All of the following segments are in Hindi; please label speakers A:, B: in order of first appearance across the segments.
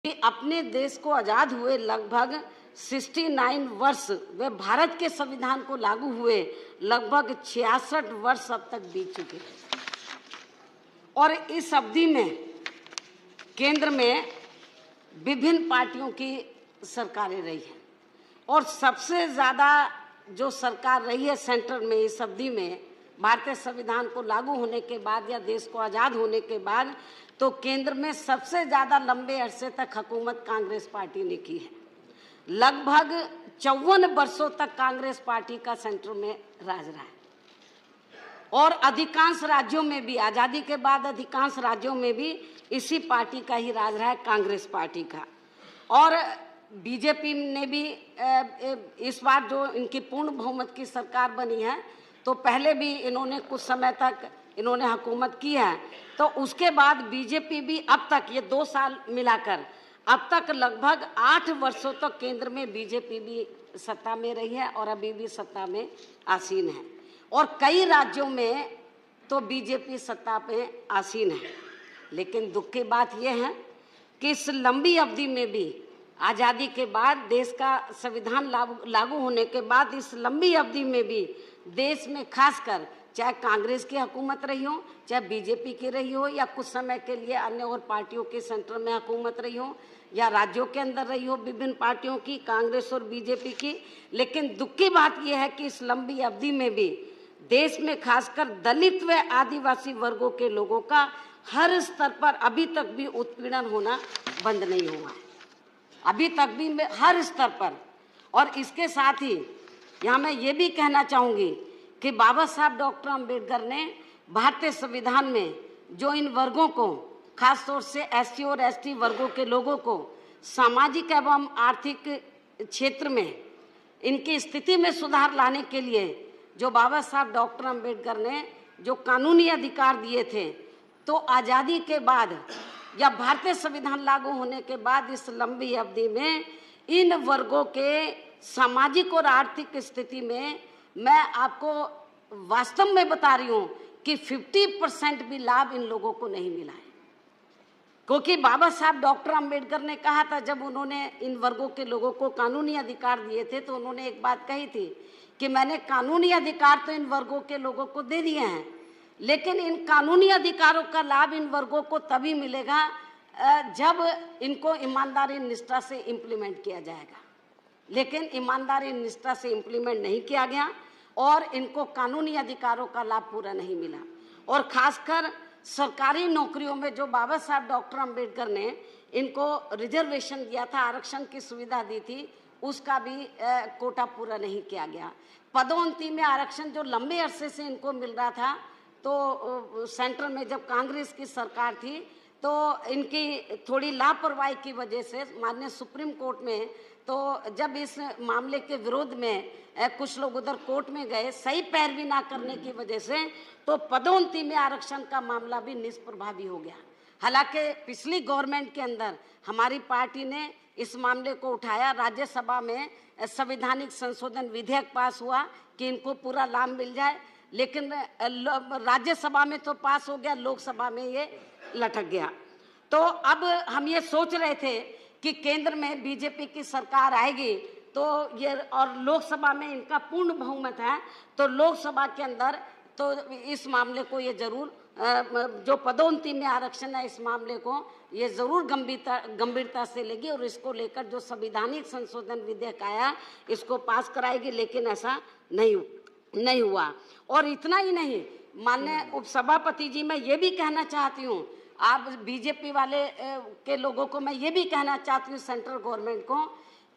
A: कि अपने देश को आजाद हुए लगभग 69 वर्ष व भारत के संविधान को लागू हुए लगभग 66 वर्ष अब तक बीत चुके हैं और इस अवधि में केंद्र में विभिन्न पार्टियों की सरकारें रही हैं और सबसे ज़्यादा जो सरकार रही है सेंटर में इस अवधि में भारतीय संविधान को लागू होने के बाद या देश को आज़ाद होने के बाद तो केंद्र में सबसे ज़्यादा लंबे अरसे तक हुकूमत कांग्रेस पार्टी ने की है। लगभग 54 वर्षों तक कांग्रेस पार्टी का सेंटर में राज रहा है और अधिकांश राज्यों में भी आज़ादी के बाद अधिकांश राज्यों में भी इसी पार्टी का ही राज रहा है, कांग्रेस पार्टी का। और बीजेपी ने भी इस बार जो इनकी पूर्ण बहुमत की सरकार बनी है तो पहले भी इन्होंने कुछ समय तक इन्होंने हुकूमत की है, तो उसके बाद बीजेपी भी अब तक ये 2 साल मिलाकर अब तक लगभग 8 वर्षों तक केंद्र में बीजेपी भी सत्ता में रही है और अभी भी सत्ता में आसीन है और कई राज्यों में तो बीजेपी सत्ता पे आसीन है। लेकिन दुख की बात यह है कि इस लंबी अवधि में भी आज़ादी के बाद देश का संविधान लागू होने के बाद इस लंबी अवधि में भी देश में खासकर चाहे कांग्रेस की हुकूमत रही हो, चाहे बीजेपी की रही हो या कुछ समय के लिए अन्य और पार्टियों के सेंटर में हुकूमत रही हो या राज्यों के अंदर रही हो विभिन्न पार्टियों की, कांग्रेस और बीजेपी की, लेकिन दुख की बात यह है कि इस लंबी अवधि में भी देश में खासकर दलित व आदिवासी वर्गों के लोगों का हर स्तर पर अभी तक भी उत्पीड़न होना बंद नहीं हुआ है, अभी तक भी हर स्तर पर। और इसके साथ ही यहाँ मैं ये भी कहना चाहूँगी कि बाबा साहब डॉक्टर अम्बेडकर ने भारतीय संविधान में जो इन वर्गों को खास तौर से एससी और एसटी वर्गों के लोगों को सामाजिक एवं आर्थिक क्षेत्र में इनकी स्थिति में सुधार लाने के लिए जो बाबा साहब डॉक्टर अम्बेडकर ने जो कानूनी अधिकार दिए थे, तो आज़ादी के बाद या भारतीय संविधान लागू होने के बाद इस लंबी अवधि में इन वर्गों के सामाजिक और आर्थिक स्थिति में मैं आपको वास्तव में बता रही हूँ कि 50% भी लाभ इन लोगों को नहीं मिला है, क्योंकि बाबा साहब डॉक्टर अम्बेडकर ने कहा था जब उन्होंने इन वर्गों के लोगों को कानूनी अधिकार दिए थे तो उन्होंने एक बात कही थी कि मैंने कानूनी अधिकार तो इन वर्गों के लोगों को दे दिए हैं, लेकिन इन कानूनी अधिकारों का लाभ इन वर्गों को तभी मिलेगा जब इनको ईमानदारी निष्ठा से इम्प्लीमेंट किया जाएगा। लेकिन ईमानदारी निष्ठा से इम्प्लीमेंट नहीं किया गया और इनको कानूनी अधिकारों का लाभ पूरा नहीं मिला। और खासकर सरकारी नौकरियों में जो बाबा साहब डॉक्टर अम्बेडकर ने इनको रिजर्वेशन दिया था, आरक्षण की सुविधा दी थी, उसका भी कोटा पूरा नहीं किया गया। पदोन्नति में आरक्षण जो लंबे अरसे से इनको मिल रहा था, तो सेंटर में जब कांग्रेस की सरकार थी तो इनकी थोड़ी लापरवाही की वजह से माननीय सुप्रीम कोर्ट में, तो जब इस मामले के विरोध में कुछ लोग उधर कोर्ट में गए सही पैरवी ना करने की वजह से, तो पदोन्नति में आरक्षण का मामला भी निष्प्रभावी हो गया। हालांकि पिछली गवर्नमेंट के अंदर हमारी पार्टी ने इस मामले को उठाया, राज्यसभा में संवैधानिक संशोधन विधेयक पास हुआ कि इनको पूरा लाभ मिल जाए, लेकिन राज्यसभा में तो पास हो गया, लोकसभा में ये लटक गया। तो अब हम ये सोच रहे थे कि केंद्र में बीजेपी की सरकार आएगी तो ये, और लोकसभा में इनका पूर्ण बहुमत है, तो लोकसभा के अंदर तो इस मामले को ये जरूर जो पदोन्नति में आरक्षण है इस मामले को ये जरूर गंभीरता से लेगी और इसको लेकर जो संवैधानिक संशोधन विधेयक आया इसको पास कराएगी, लेकिन ऐसा नहीं हुआ। और इतना ही नहीं, माननीय उपसभापति जी, मैं ये भी कहना चाहती हूँ, आप बीजेपी वाले के लोगों को मैं ये भी कहना चाहती हूँ, सेंट्रल गवर्नमेंट को,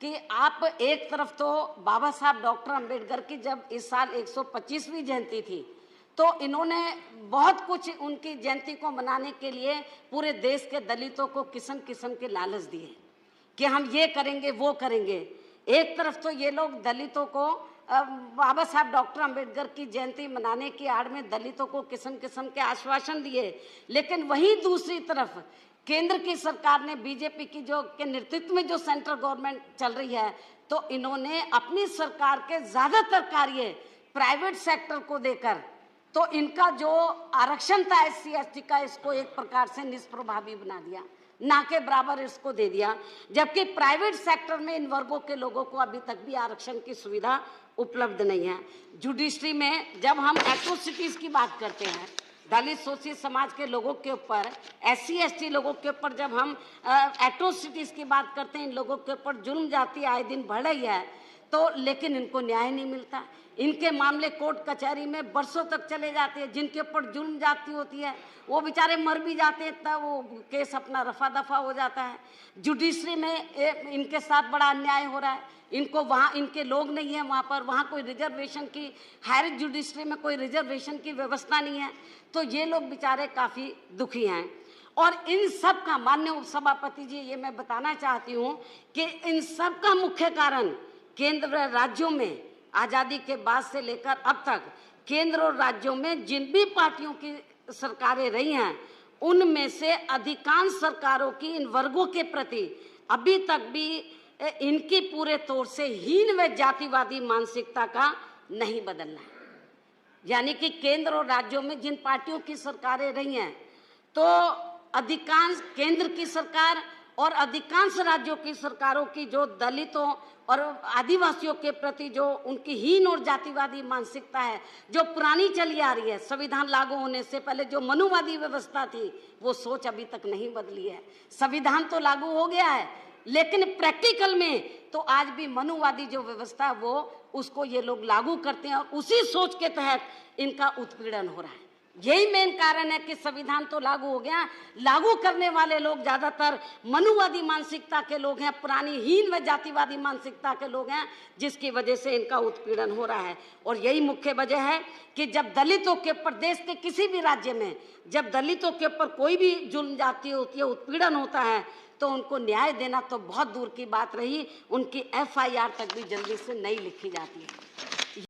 A: कि आप एक तरफ तो बाबा साहब डॉक्टर अम्बेडकर की जब इस साल 125वीं जयंती थी तो इन्होंने बहुत कुछ उनकी जयंती को मनाने के लिए पूरे देश के दलितों को किस्म किस्म के लालच दिए कि हम ये करेंगे वो करेंगे। एक तरफ तो ये लोग दलितों को बाबा साहब डॉक्टर अम्बेडकर की जयंती मनाने की आड़ में दलितों को किस्म किस्म के आश्वासन दिए, लेकिन वहीं दूसरी तरफ केंद्र की सरकार ने बीजेपी की जो के नेतृत्व में जो सेंट्रल गवर्नमेंट चल रही है, तो इन्होंने अपनी सरकार के ज़्यादातर कार्य प्राइवेट सेक्टर को देकर तो इनका जो आरक्षण था SC ST का, इसको एक प्रकार से निष्प्रभावी बना दिया। ना के बराबर इसको दे दिया, जबकि प्राइवेट सेक्टर में इन वर्गों के लोगों को अभी तक भी आरक्षण की सुविधा उपलब्ध नहीं है। जुडिशरी में जब हम एट्रोसिटीज की बात करते हैं, दलित शोषित समाज के लोगों के ऊपर, SC ST लोगों के ऊपर जब हम एट्रोसिटीज की बात करते हैं, इन लोगों के ऊपर जुल्म जाति आए दिन बढ़ रही है, तो लेकिन इनको न्याय नहीं मिलता। इनके मामले कोर्ट कचहरी में बरसों तक चले जाते हैं। जिनके ऊपर जुल्म जाती होती है वो बेचारे मर भी जाते हैं, तब वो केस अपना रफा दफा हो जाता है। जुडिशरी में इनके साथ बड़ा अन्याय हो रहा है। इनको वहाँ, इनके लोग नहीं है वहाँ पर, वहाँ कोई रिजर्वेशन की, हायर जुडिशरी में कोई रिजर्वेशन की व्यवस्था नहीं है, तो ये लोग बेचारे काफ़ी दुखी हैं। और इन सब का, माननीय उपसभापति जी, ये मैं बताना चाहती हूँ कि इन सब का मुख्य कारण केंद्र राज्यों में आज़ादी के बाद से लेकर अब तक केंद्र और राज्यों में जिन भी पार्टियों की सरकारें रही हैं, उनमें से अधिकांश सरकारों की इन वर्गों के प्रति अभी तक भी इनकी पूरे तौर से हीन व जातिवादी मानसिकता का नहीं बदलना है। यानी कि केंद्र और राज्यों में जिन पार्टियों की सरकारें रही हैं, तो अधिकांश केंद्र की सरकार और अधिकांश राज्यों की सरकारों की जो दलितों और आदिवासियों के प्रति जो उनकी हीन और जातिवादी मानसिकता है, जो पुरानी चली आ रही है, संविधान लागू होने से पहले जो मनुवादी व्यवस्था थी, वो सोच अभी तक नहीं बदली है। संविधान तो लागू हो गया है, लेकिन प्रैक्टिकल में तो आज भी मनुवादी जो व्यवस्था है वो उसको ये लोग लागू करते हैं और उसी सोच के तहत इनका उत्पीड़न हो रहा है। यही मेन कारण है कि संविधान तो लागू हो गया, लागू करने वाले लोग ज्यादातर मनुवादी मानसिकता के लोग हैं, पुरानी हीन व जातिवादी मानसिकता के लोग हैं, जिसकी वजह से इनका उत्पीड़न हो रहा है। और यही मुख्य वजह है कि जब दलितों के ऊपर, देश के किसी भी राज्य में जब दलितों के ऊपर कोई भी जुल्म जाती होती है, उत्पीड़न होता है, तो उनको न्याय देना तो बहुत दूर की बात रही, उनकी FIR तक भी जल्दी से नहीं लिखी जाती है।